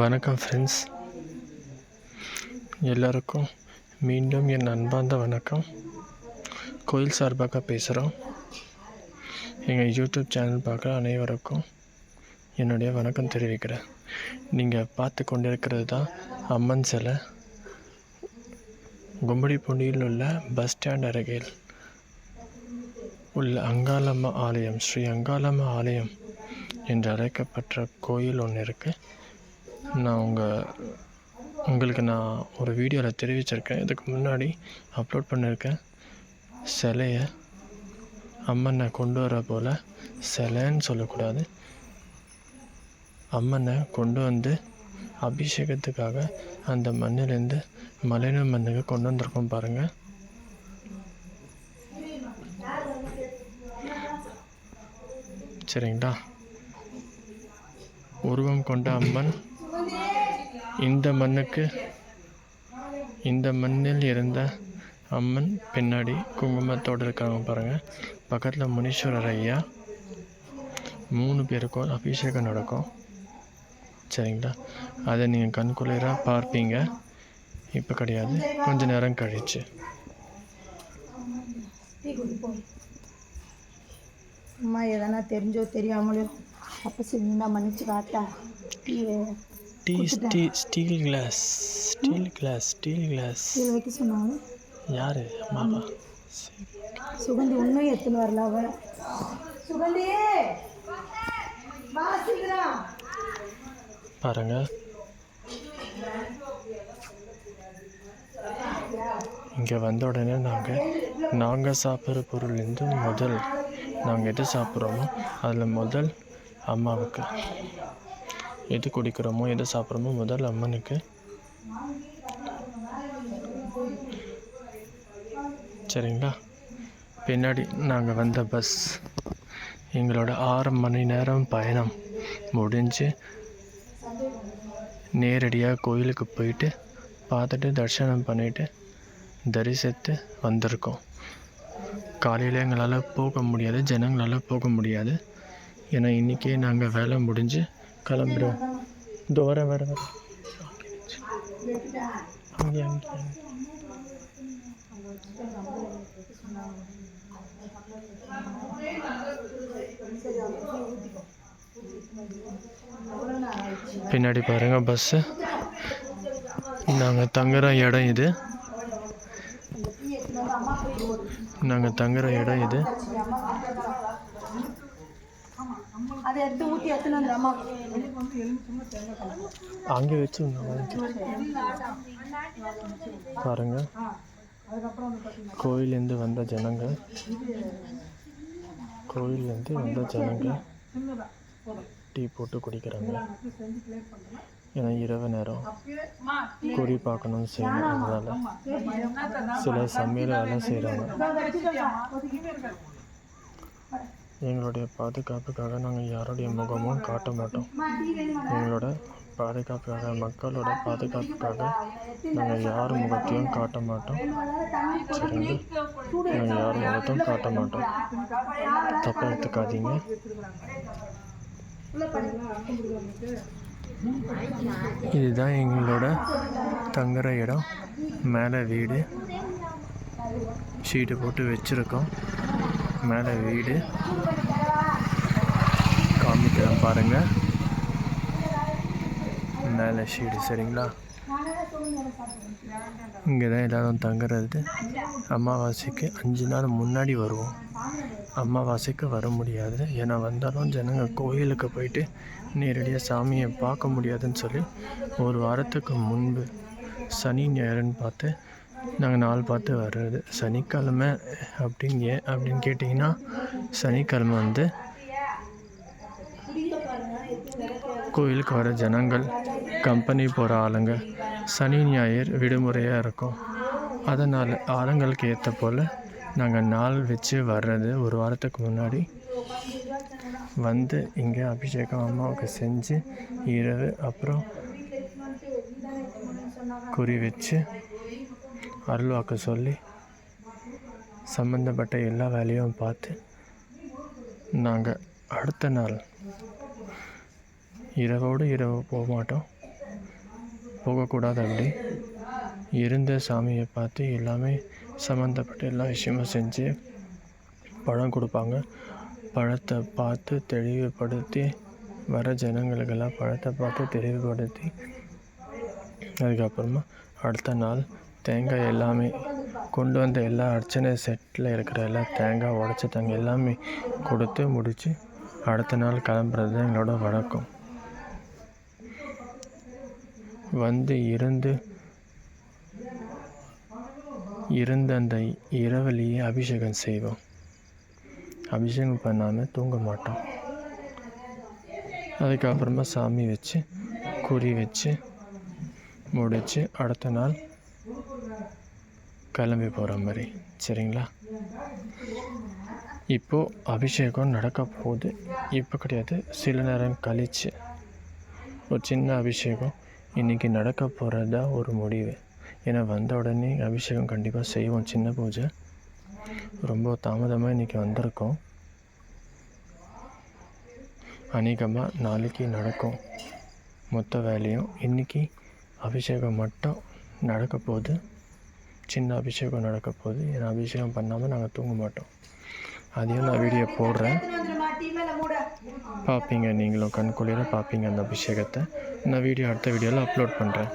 வணக்கம் ஃப்ரெண்ட்ஸ், எல்லாருக்கும் மீண்டும் என் அன்பார்ந்த வணக்கம். கோயில் சார்பாக பேசுகிறோம். எங்கள் யூடியூப் சேனல் பார்க்குற அனைவருக்கும் என்னுடைய வணக்கம் தெரிவிக்கிறேன். நீங்கள் பார்த்து கொண்டிருக்கிறது தான் அம்மன் சிலை. கும்மிடிப்பூண்டியில் உள்ள பஸ் ஸ்டாண்ட் அருகில் உள்ள அங்காளம்மா ஆலயம், ஸ்ரீ அங்காளம்மா ஆலயம் என்று அழைக்கப்பட்ட கோயில் ஒன்று இருக்குது. நான் உங்களுக்கு ஒரு வீடியோவில் தெரிவிச்சிருக்கேன். இதுக்கு முன்னாடி அப்லோட் பண்ணியிருக்கேன். சிலையை அம்மனை கொண்டு வர போல், சிலைன்னு சொல்லக்கூடாது, அம்மனை கொண்டு வந்து அபிஷேகத்துக்காக அந்த மண்ணிலேருந்து மலையின மண்ணுக்கு கொண்டு வந்திருக்கோம் பாருங்கள். சரிங்களா? உருவம் கொண்ட அம்மன் இந்த மண்ணில் இருந்த அம்மன் பின்னாடி குங்குமத்தோடு இருக்காங்க பாருங்கள். பக்கத்தில் முனீஸ்வரர் ஐயா, 3 பேருக்கும் அபிஷேகம் நடக்கும். சரிங்களா? அதை நீங்கள் கண்குளிராக பார்ப்பீங்க. இப்போ கிடையாது, கொஞ்ச நேரம் கழிச்சு. அம்மா எதனா தெரிஞ்சோ தெரியாமலோ அப்போ சின்ன மன்னிச்சு காட்டா. ஸ்டீல் கிளாஸ் வைக்க சொன்னாங்க. யாரு? அம்மாவா? சுகந்தி உண்மையை எடுத்துன்னு வரல. அவ சுகந்தி பாருங்க. இங்கே வந்த உடனே நாங்கள் சாப்பிட்ற பொருள்லேருந்து முதல் நாங்கள் எது சாப்பிட்றோமோ அதில் முதல் அம்மாவுக்கு, எது குடிக்கிறோமோ எது சாப்பிட்றோமோ முதல் அம்மனுக்கு. சரிங்களா? பின்னாடி நாங்கள் வந்த பஸ், எங்களோட 6 மணி நேரம் பயணம் முடிஞ்சு நேரடியாக கோயிலுக்கு போயிட்டு பார்த்துட்டு தரிசனம் பண்ணிவிட்டு தரிசித்து வந்திருக்கோம். காலையில் எங்களால் போக முடியாது, ஜனங்களால் போக முடியாது. ஏன்னா இன்றைக்கே நாங்கள் வேலை முடிஞ்சு கிளம்புறோம். வர அங்கே பின்னாடி பாருங்கள் பஸ்ஸு. நாங்கள் தங்குற இடம் இது. அங்கே வச்சு பாருங்க. கோயிலேருந்து வந்த ஜனங்க டீ போட்டு குடிக்கிறாங்க. ஏன்னா இரவு நேரம் குறி பார்க்கணும்னு செய்யறதுனால சில சமையல் வேலை செய்கிறாங்க. எங்களுடைய பாதுகாப்புக்காக நாங்கள் யாருடைய முகமும் காட்ட மாட்டோம். எங்களோட பாதுகாப்புக்காக, மக்களோட பாதுகாப்புக்காக நாங்கள் யார் முகத்தையும் காட்ட மாட்டோம். சரிங்க? நாங்கள் யார் முகத்தையும் காட்ட மாட்டோம். தப்பாக எடுத்துக்காதீங்க. இதுதான் எங்களோட தங்குற இடம். மேலே வீடு ஷீட்டு போட்டு வச்சுருக்கோம். மேலே வீடு காமிக்கலாம் பாருங்கள். மேலே ஷீடு. சரிங்களா? இங்கே தான் எல்லோரும் தங்குறது. அமாவாசைக்கு 5 நாள் முன்னாடி வருவோம். அமாவாசைக்கு வர முடியாது, ஏன்னா வந்தாலும் ஜனங்க கோயிலுக்கு போயிட்டு நேரடியாக சாமியை பார்க்க முடியாதுன்னு சொல்லி 1 வாரத்துக்கு முன்பு சனி ஞாயிறுன்னு பார்த்து நாங்கள் நாள் பார்த்து வர்றது. சனிக்கிழமை அப்படின்னு கேட்டிங்கன்னா, சனிக்கிழமை கோயிலுக்கு வர ஜனங்கள், கம்பெனி போகிற ஆளுங்க, சனி ஞாயிறு விடுமுறையாக இருக்கும். அதனால் ஆளுங்களுக்கு ஏற்ற போல் நாங்கள் நாள் வச்சு வர்றது. 1 வாரத்துக்கு முன்னாடி வந்து இங்கே அபிஷேகம் அம்மாவுக்கு செஞ்சு இரவு அப்புறம் குறி வச்சு அருள்வாக்கு சொல்லி சம்மந்தப்பட்ட எல்லா வேலையும் பார்த்து நாங்கள் அடுத்த நாள் இரவோடு இரவு போக மாட்டோம். போகக்கூடாது. அப்படி இருந்த சாமியை பார்த்து எல்லாமே சம்மந்தப்பட்ட எல்லா விஷயமும் செஞ்சு பழம் கொடுப்பாங்க. பழத்தை பார்த்து தெளிவுபடுத்தி வர ஜனங்களுக்கெல்லாம் பழத்தை பார்த்து தெளிவுபடுத்தி அதுக்கப்புறமா அடுத்த நாள் தேங்காய் எல்லாமே கொண்டு வந்த எல்லா அர்ச்சனை செட்டில் இருக்கிற எல்லா தேங்காய் உடச்ச தேங்காய் எல்லாமே கொடுத்து முடித்து அடுத்த நாள் கிளம்புறது தான் எங்களோட வழக்கம். வந்து இருந்த அந்த இரவுலேயே அபிஷேகம் செய்வோம். அபிஷேகம் பண்ணாமல் தூங்க மாட்டோம். அதுக்கப்புறமா சாமி வச்சு குறி வச்சு முடித்து அடுத்த நாள் கிளம்பி போகிற மாதிரி. சரிங்களா? இப்போது அபிஷேகம் நடக்க போகுது. இப்போ கிடையாது, சில நேரம் கழித்து ஒரு சின்ன அபிஷேகம் இன்றைக்கி நடக்க போகிறதா ஒரு முடிவு. ஏன்னா வந்த உடனே அபிஷேகம் கண்டிப்பாக செய்வோம். சின்ன பூஜை ரொம்ப தாமதமாக இன்றைக்கி வந்திருக்கோம். அநேகமாக நாளைக்கு நடக்கும் மொத்த வேலையும். இன்றைக்கி அபிஷேகம் மட்டும் நடக்க போகுது. சின்ன அபிஷேகம் நடக்க போகுது. ஏன்னா அபிஷேகம் பண்ணாமல் நாங்கள் தூங்க மாட்டோம். அதையும் நான் வீடியோ போடுறேன், பார்ப்பீங்க. நீங்களும் கண்குளிர பார்ப்பீங்க அந்த அபிஷேகத்தை. நான் அடுத்த வீடியோவில் அப்லோட் பண்ணுறேன்.